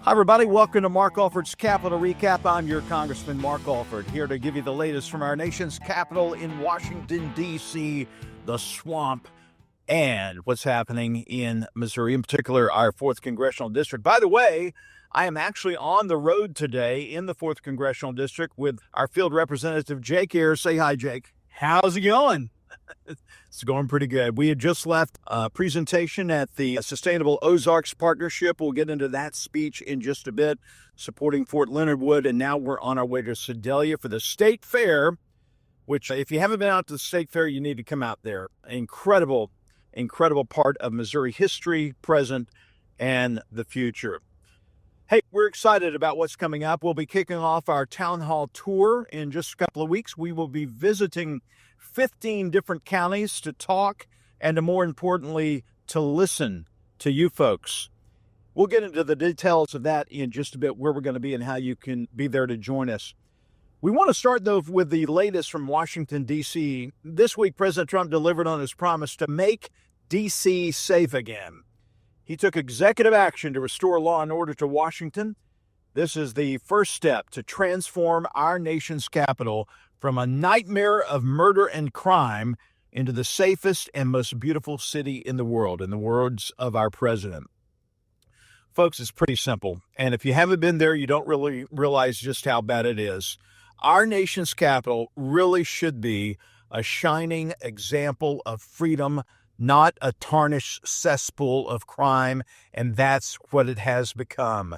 Hi, everybody. Welcome to Mark Alford's Capital Recap. I'm your Congressman, Mark Alford, here to give you the latest from our nation's capital in Washington, D.C., the swamp, and what's happening in Missouri, in particular, our 4th Congressional District. By the way, I am actually on the road today in the 4th Congressional District with our field representative, Jake Ayers. Say hi, Jake. How's it going? It's going pretty good. We had just left a presentation at the Sustainable Ozarks Partnership. We'll get into that speech in just a bit, supporting Fort Leonard Wood. And now we're on our way to Sedalia for the State Fair, which if you haven't been out to the State Fair, you need to come out there. Incredible part of Missouri history, present, and the future. Hey, we're excited about what's coming up. We'll be kicking off our town hall tour in just a couple of weeks. We will be visiting 15 different counties to talk and, more importantly, to listen to you folks. We'll get into the details of that in just a bit, where we're going to be and how you can be there to join us. We want to start, though, with the latest from Washington, D.C. This week, President Trump delivered on his promise to make D.C. safe again. He took executive action to restore law and order to Washington. This is the first step to transform our nation's capital from a nightmare of murder and crime into the safest and most beautiful city in the world, in the words of our president. Folks, it's pretty simple. And if you haven't been there, you don't really realize just how bad it is. Our nation's capital really should be a shining example of freedom, not a tarnished cesspool of crime, and that's what it has become.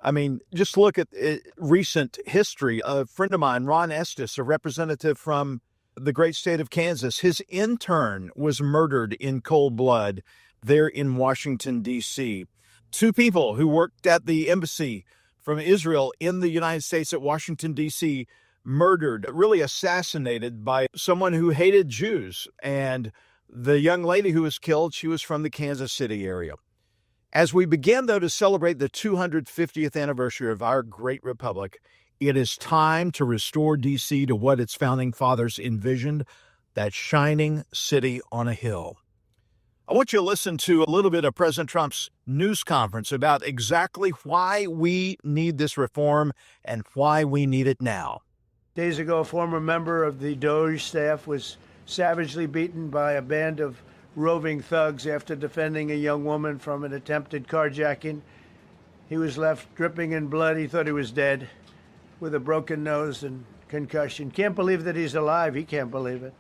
I mean, just look at recent history. A friend of mine, Ron Estes, a representative from the great state of Kansas, his intern was murdered in cold blood there in Washington, D.C. 2 people who worked at the embassy from Israel in the United States at Washington, D.C., murdered, really assassinated by someone who hated Jews. And the young lady who was killed, she was from the Kansas City area. As we begin, though, to celebrate the 250th anniversary of our great republic, it is time to restore D.C. to what its founding fathers envisioned, that shining city on a hill. I want you to listen to a little bit of President Trump's news conference about exactly why we need this reform and why we need it now. Days ago, a former member of the DOJ staff was savagely beaten by a band of roving thugs after defending a young woman from an attempted carjacking. He was left dripping in blood. He thought he was dead, with a broken nose and concussion. Can't believe that he's alive. He can't believe it.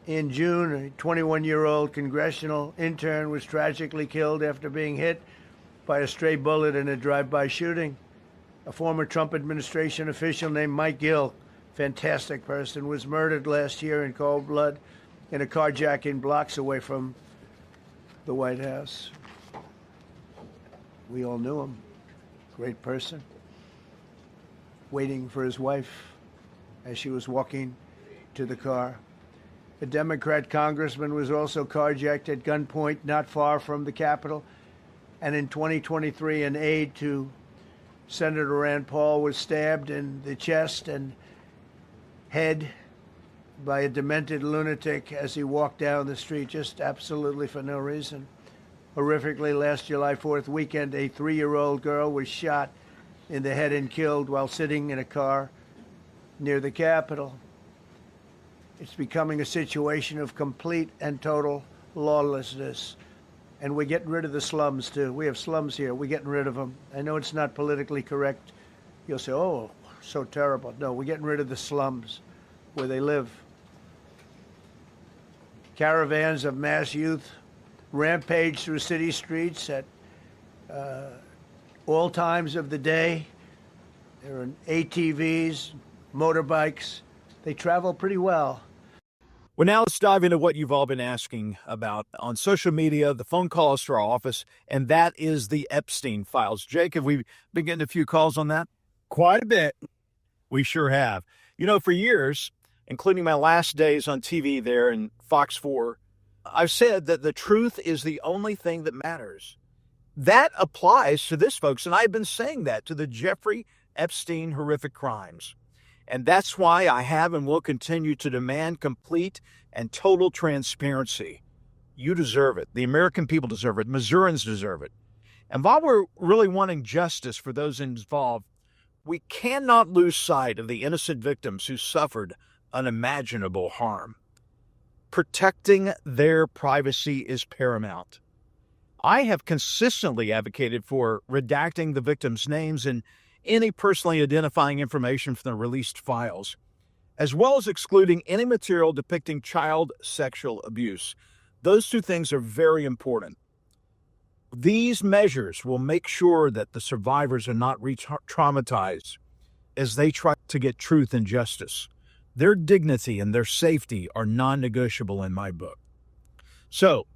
In June, a 21-year-old congressional intern was tragically killed after being hit by a stray bullet in a drive-by shooting. A former Trump administration official named Mike Gill, fantastic person, was murdered last year in cold blood in a carjacking blocks away from the White House. We all knew him. Great person. Waiting for his wife as she was walking to the car. A Democrat congressman was also carjacked at gunpoint not far from the Capitol. And in 2023, an aide to Senator Rand Paul was stabbed in the chest and head by a demented lunatic as he walked down the street, just absolutely for no reason. Horrifically, last July 4th weekend, a 3-year-old girl was shot in the head and killed while sitting in a car near the Capitol. It's becoming a situation of complete and total lawlessness. And we're getting rid of the slums, too. We have slums here. We're getting rid of them. I know it's not politically correct. You'll say, oh, so terrible. No, we're getting rid of the slums where they live. Caravans of mass youth rampage through city streets at all times of the day. There are ATVs, motorbikes. They travel pretty well. Well, now let's dive into what you've all been asking about on social media, the phone calls to our office, and that is the Epstein files. Jake, have we been getting a few calls on that? Quite a bit. We sure have. You know, for years, including my last days on TV there in Fox 4, I've said that the truth is the only thing that matters. That applies to this, folks, and I've been saying that to the Jeffrey Epstein horrific crimes. And that's why I have and will continue to demand complete and total transparency. You deserve it. The American people deserve it. Missourians deserve it. And while we're really wanting justice for those involved, we cannot lose sight of the innocent victims who suffered unimaginable harm. Protecting their privacy is paramount. I have consistently advocated for redacting the victims' names and any personally identifying information from the released files, as well as excluding any material depicting child sexual abuse. Those two things are very important. These measures will make sure that the survivors are not re-traumatized as they try to get truth and justice. Their dignity and their safety are non-negotiable in my book. So,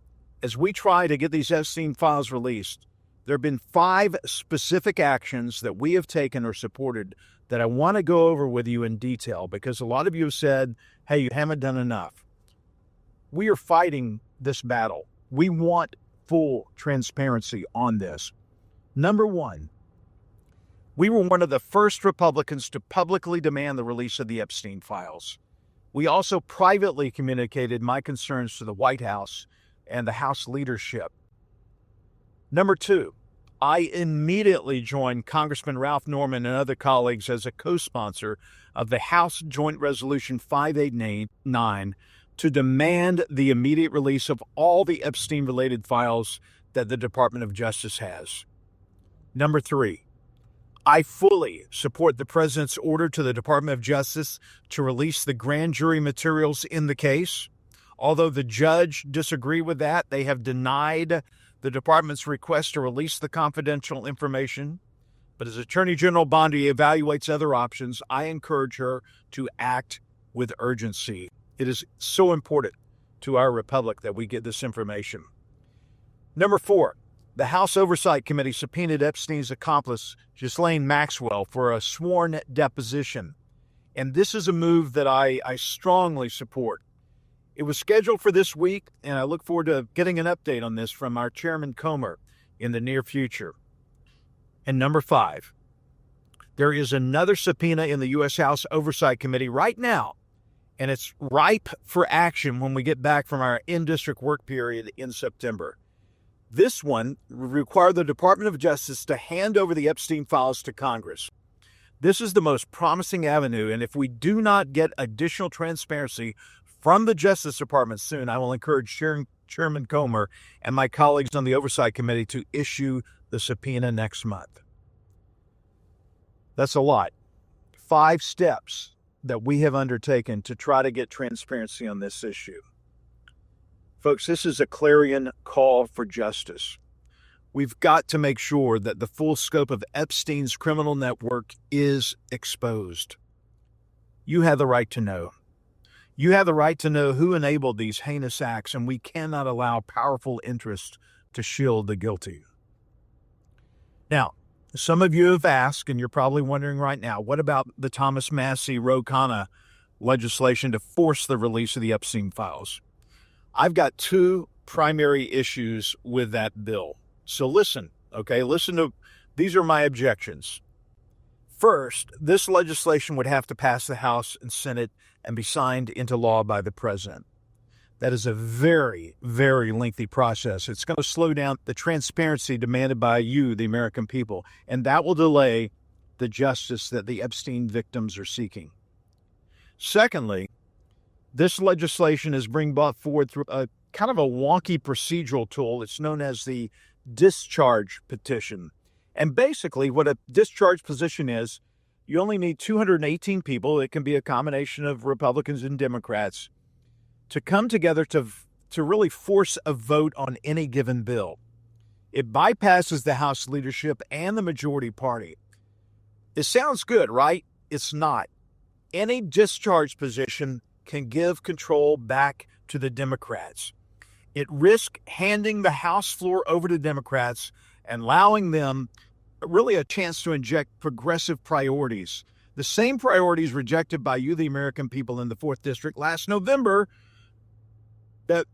as we try to get these Epstein files released, there have been 5 specific actions that we have taken or supported that I want to go over with you in detail, because a lot of you have said, hey, you haven't done enough. We are fighting this battle. We want full transparency on this. Number 1, we were one of the first Republicans to publicly demand the release of the Epstein files. We also privately communicated my concerns to the White House and the House leadership. Number 2, I immediately joined Congressman Ralph Norman and other colleagues as a co-sponsor of the House Joint Resolution 589 to demand the immediate release of all the Epstein-related files that the Department of Justice has. Number 3, I fully support the President's order to the Department of Justice to release the grand jury materials in the case. Although the judge disagreed with that, they have denied the Department's request to release the confidential information. But as Attorney General Bondi evaluates other options, I encourage her to act with urgency. It is so important to our republic that we get this information. Number 4, the House Oversight Committee subpoenaed Epstein's accomplice, Ghislaine Maxwell, for a sworn deposition. And this is a move that I strongly support. It was scheduled for this week, and I look forward to getting an update on this from our Chairman Comer in the near future. And number 5, there is another subpoena in the U.S. House Oversight Committee right now, and it's ripe for action when we get back from our in-district work period in September. This one required the Department of Justice to hand over the Epstein files to Congress. This is the most promising avenue, and if we do not get additional transparency from the Justice Department soon, I will encourage Chairman Comer and my colleagues on the Oversight Committee to issue the subpoena next month. That's a lot. 5 steps that we have undertaken to try to get transparency on this issue. Folks, this is a clarion call for justice. We've got to make sure that the full scope of Epstein's criminal network is exposed. You have the right to know. You have the right to know who enabled these heinous acts, and we cannot allow powerful interests to shield the guilty. Now, some of you have asked, and you're probably wondering right now, what about the Thomas Massie Ro Khanna legislation to force the release of the Epstein files? I've got 2 primary issues with that bill. So listen, okay? These are my objections. First, this legislation would have to pass the House and Senate and be signed into law by the President. That is a very, very lengthy process. It's going to slow down the transparency demanded by you, the American people, and that will delay the justice that the Epstein victims are seeking. Secondly, this legislation is being brought forward through a kind of a wonky procedural tool. It's known as the discharge petition. And basically what a discharge petition is, you only need 218 people. It can be a combination of Republicans and Democrats to come together to really force a vote on any given bill. It bypasses the House leadership and the majority party. It sounds good, right? It's not. Any discharge position can give control back to the Democrats. It risks handing the House floor over to Democrats and allowing them really a chance to inject progressive priorities. The same priorities rejected by you, the American people, in the 4th District last November. That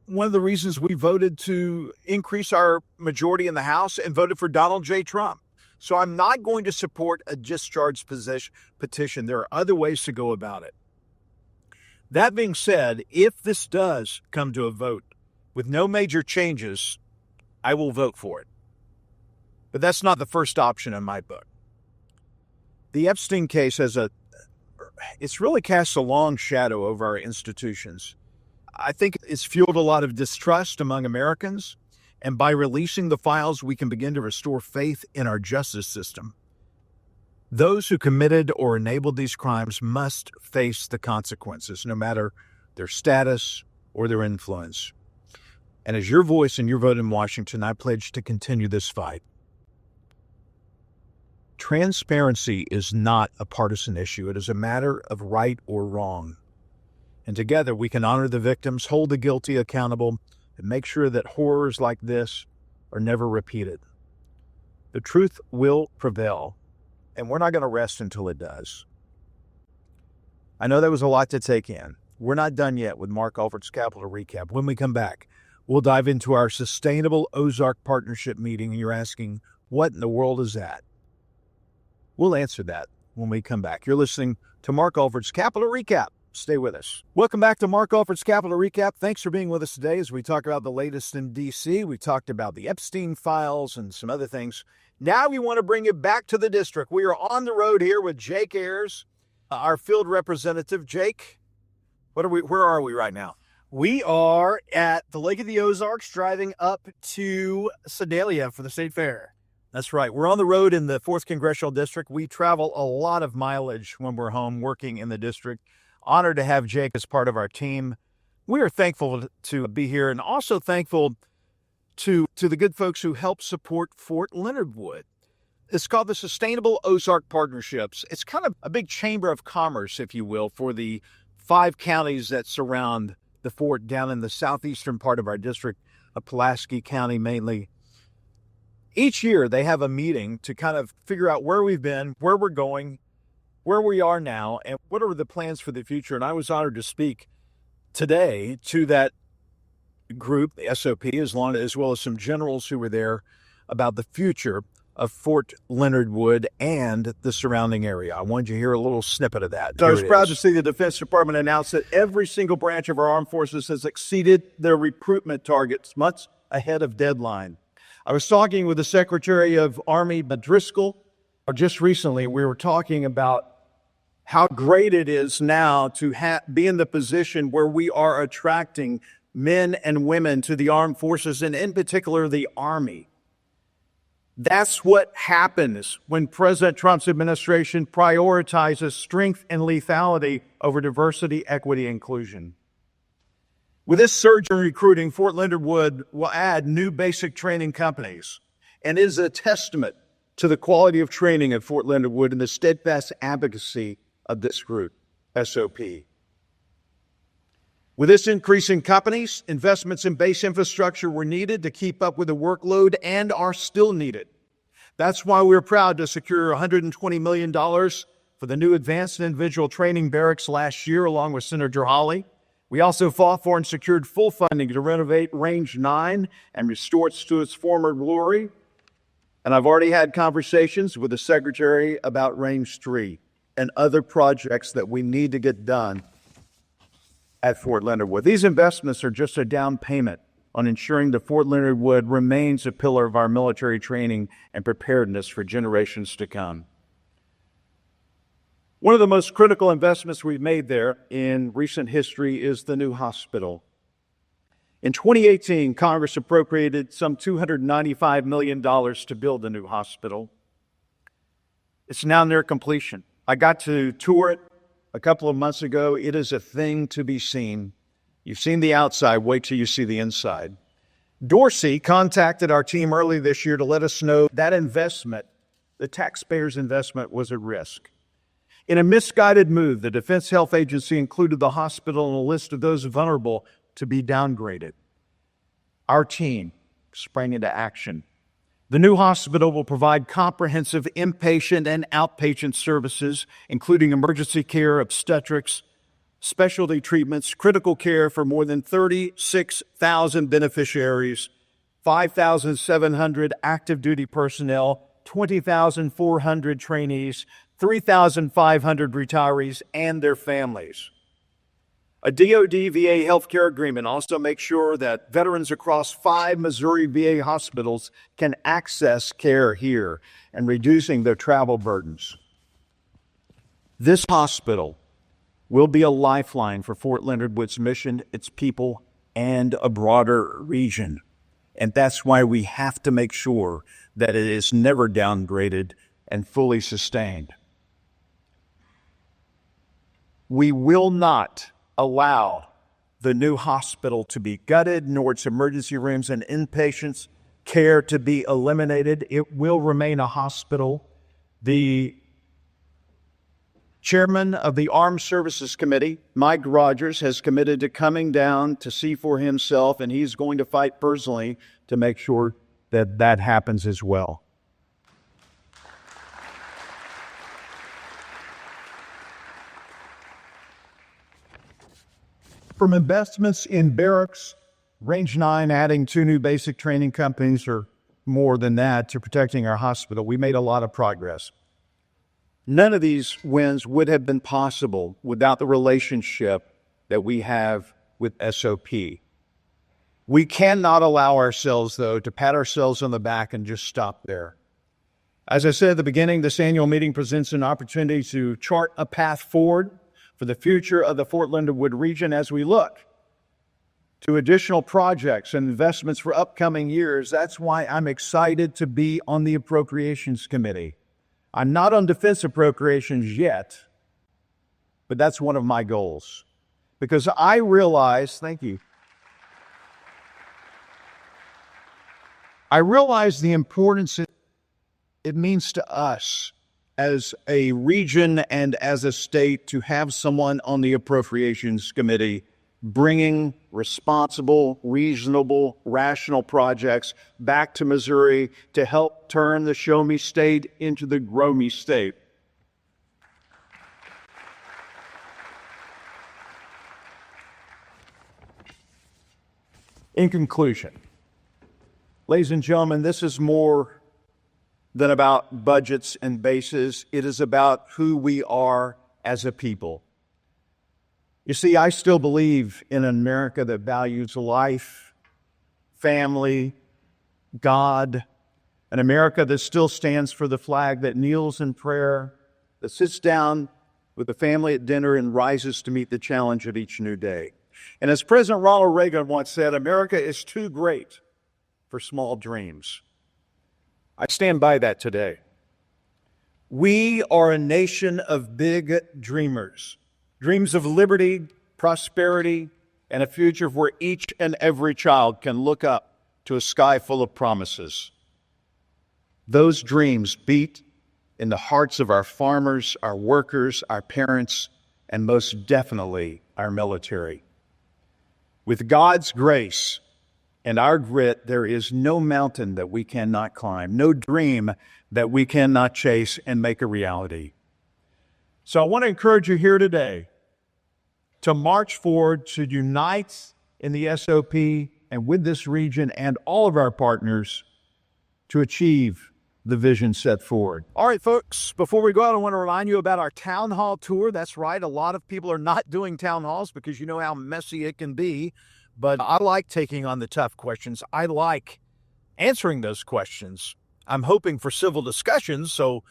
one of the reasons we voted to increase our majority in the House and voted for Donald J. Trump. So I'm not going to support a discharge petition. There are other ways to go about it. That being said, if this does come to a vote with no major changes, I will vote for it. But that's not the first option in my book. The Epstein case it's really cast a long shadow over our institutions. I think it's fueled a lot of distrust among Americans, and by releasing the files, we can begin to restore faith in our justice system. Those who committed or enabled these crimes must face the consequences, no matter their status or their influence. And as your voice and your vote in Washington, I pledge to continue this fight. Transparency is not a partisan issue. It is a matter of right or wrong. And together we can honor the victims, hold the guilty accountable, and make sure that horrors like this are never repeated. The truth will prevail, and we're not going to rest until it does. I know that was a lot to take in. We're not done yet with Mark Alford's Capital Recap. When we come back, we'll dive into our Sustainable Ozark Partnership meeting, and you're asking, what in the world is that? We'll answer that when we come back. You're listening to Mark Alford's Capital Recap. Stay with us. Welcome back to Mark Alford's Capital Recap. Thanks for being with us today as we talk about the latest in D.C. We talked about the Epstein files and some other things. Now we want to bring you back to the district. We are on the road here with Jake Ayers, our field representative. Jake, where are we right now? We are at the Lake of the Ozarks driving up to Sedalia for the state fair. That's right. We're on the road in the 4th Congressional District. We travel a lot of mileage when we're home working in the district. Honored to have Jake as part of our team. We are thankful to be here and also thankful to the good folks who help support Fort Leonard Wood. It's called the Sustainable Ozark Partnerships. It's kind of a big chamber of commerce, if you will, for the 5 counties that surround the fort down in the southeastern part of our district, of Pulaski County mainly. Each year they have a meeting to kind of figure out where we've been, where we're going, where we are now, and what are the plans for the future. And I was honored to speak today to that group, the SOP, as well as some generals who were there, about the future of Fort Leonard Wood and the surrounding area. I wanted you to hear a little snippet of that. So I was proud to see the Defense Department announce that every single branch of our armed forces has exceeded their recruitment targets months ahead of deadline. I was talking with the Secretary of Army Driscoll just recently. We were talking about how great it is now to be in the position where we are attracting men and women to the armed forces, and in particular the Army. That's what happens when President Trump's administration prioritizes strength and lethality over diversity, equity, and inclusion. With this surge in recruiting, Fort Leonard Wood will add new basic training companies and is a testament to the quality of training at Fort Leonard Wood and the steadfast advocacy of this group, SOP. With this increase in companies, investments in base infrastructure were needed to keep up with the workload and are still needed. That's why we're proud to secure $120 million for the new advanced and individual training barracks last year, along with Senator Hawley. We also fought for and secured full funding to renovate Range 9 and restore it to its former glory. And I've already had conversations with the Secretary about Range 3 and other projects that we need to get done at Fort Leonard Wood. These investments are just a down payment on ensuring that Fort Leonard Wood remains a pillar of our military training and preparedness for generations to come. One of the most critical investments we've made there in recent history is the new hospital. In 2018, Congress appropriated some $295 million to build the new hospital. It's now near completion. I got to tour it a couple of months ago. It is a thing to be seen. You've seen the outside, wait till you see the inside. Dorsey contacted our team early this year to let us know that investment, the taxpayers' investment, was at risk. In a misguided move, the Defense Health Agency included the hospital on a list of those vulnerable to be downgraded. Our team sprang into action. The new hospital will provide comprehensive inpatient and outpatient services, including emergency care, obstetrics, specialty treatments, critical care for more than 36,000 beneficiaries, 5,700 active duty personnel, 20,400 trainees, 3,500 retirees and their families. A DoD VA healthcare agreement also makes sure that veterans across 5 Missouri VA hospitals can access care here and reducing their travel burdens. This hospital will be a lifeline for Fort Leonard Wood's mission, its people, and a broader region. And that's why we have to make sure that it is never downgraded and fully sustained. We will not allow the new hospital to be gutted, nor its emergency rooms and inpatients care to be eliminated. It will remain a hospital. The chairman of the Armed Services Committee, Mike Rogers, has committed to coming down to see for himself, and he's going to fight personally to make sure that that happens as well. From investments in barracks, Range 9 adding 2 new basic training companies, or more than that, to protecting our hospital, we made a lot of progress. None of these wins would have been possible without the relationship that we have with SOP. We cannot allow ourselves, though, to pat ourselves on the back and just stop there. As I said at the beginning, this annual meeting presents an opportunity to chart a path forward for the future of the Fort Leonard Wood region as we look to additional projects and investments for upcoming years. That's why I'm excited to be on the Appropriations Committee. I'm not on defense appropriations yet, but that's one of my goals. Because I realize, thank you, I realize the importance it means to us as a region and as a state to have someone on the Appropriations Committee bringing responsible, reasonable, rational projects back to Missouri to help turn the Show Me State into the Grow Me State. In conclusion, ladies and gentlemen, this is more than about budgets and bases. It is about who we are as a people. You see, I still believe in an America that values life, family, God, an America that still stands for the flag, that kneels in prayer, that sits down with the family at dinner and rises to meet the challenge of each new day. And as President Ronald Reagan once said, America is too great for small dreams. I stand by that today. We are a nation of big dreamers. Dreams of liberty, prosperity, and a future where each and every child can look up to a sky full of promises. Those dreams beat in the hearts of our farmers, our workers, our parents, and most definitely our military. With God's grace and our grit, there is no mountain that we cannot climb, no dream that we cannot chase and make a reality. So I want to encourage you here today to march forward, to unite in the SOP and with this region and all of our partners to achieve the vision set forward. All right, folks, before we go out, I want to remind you about our town hall tour. That's right, a lot of people are not doing town halls because you know how messy it can be, but I like taking on the tough questions. I like answering those questions. I'm hoping for civil discussions so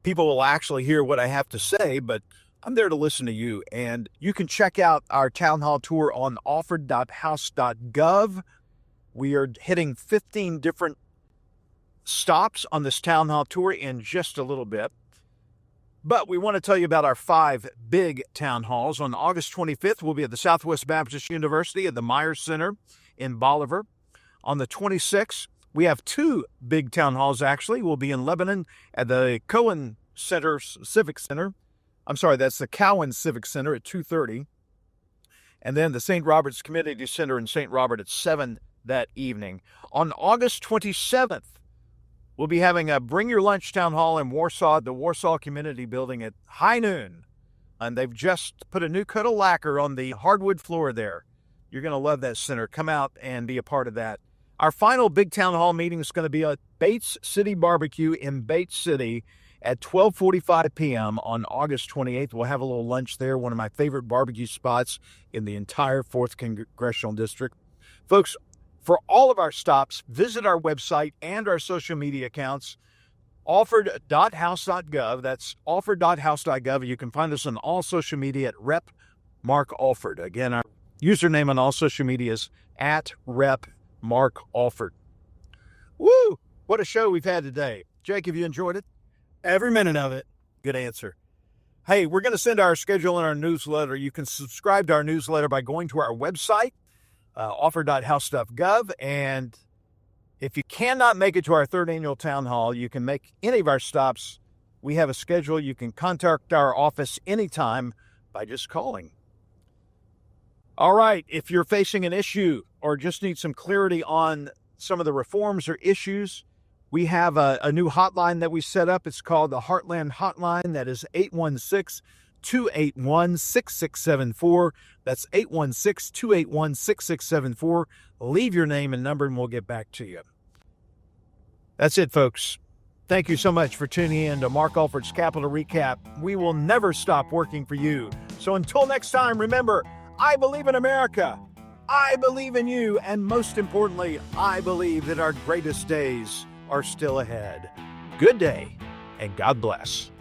people will actually hear what I have to say, but I'm there to listen to you. And you can check out our town hall tour on alford.house.gov. We are hitting 15 different stops on this town hall tour in just a little bit. But we want to tell you about our 5 big town halls. On August 25th, we'll be at the Southwest Baptist University at the Myers Center in Bolivar. On the 26th, we have 2 big town halls, actually. We'll be in Lebanon at the Cowan Center Civic Center. I'm sorry, that's the Cowan Civic Center at 2:30. And then the St. Robert's Community Center in St. Robert at 7 that evening. On August 27th, we'll be having a Bring Your Lunch Town Hall in Warsaw at the Warsaw Community Building at high noon. And they've just put a new coat of lacquer on the hardwood floor there. You're going to love that center. Come out and be a part of that. Our final big town hall meeting is going to be at Bates City Barbecue in Bates City. at 12:45 p.m. on August 28th. We'll have a little lunch there, one of my favorite barbecue spots in the entire 4th Congressional District. Folks, for all of our stops, visit our website and our social media accounts, alford.house.gov. That's alford.house.gov. You can find us on all social media at Rep. Mark Alford. Again, our username on all social media is at Rep. Mark Alford. Woo! What a show we've had today. Jake, have you enjoyed it? Every minute of it. Good answer. Hey, we're going to send our schedule in our newsletter. You can subscribe to our newsletter by going to our website, alford.house.gov. And if you cannot make it to our 3rd annual town hall, you can make any of our stops. We have a schedule. You can contact our office anytime by just calling. All right, if you're facing an issue or just need some clarity on some of the reforms or issues, we have a new hotline that we set up. It's called the Heartland Hotline. That is 816-281-6674. That's 816-281-6674. Leave your name and number, and we'll get back to you. That's it, folks. Thank you so much for tuning in to Mark Alford's Capital Recap. We will never stop working for you. So until next time, remember, I believe in America. I believe in you. And most importantly, I believe that our greatest days are still ahead. Good day, and God bless.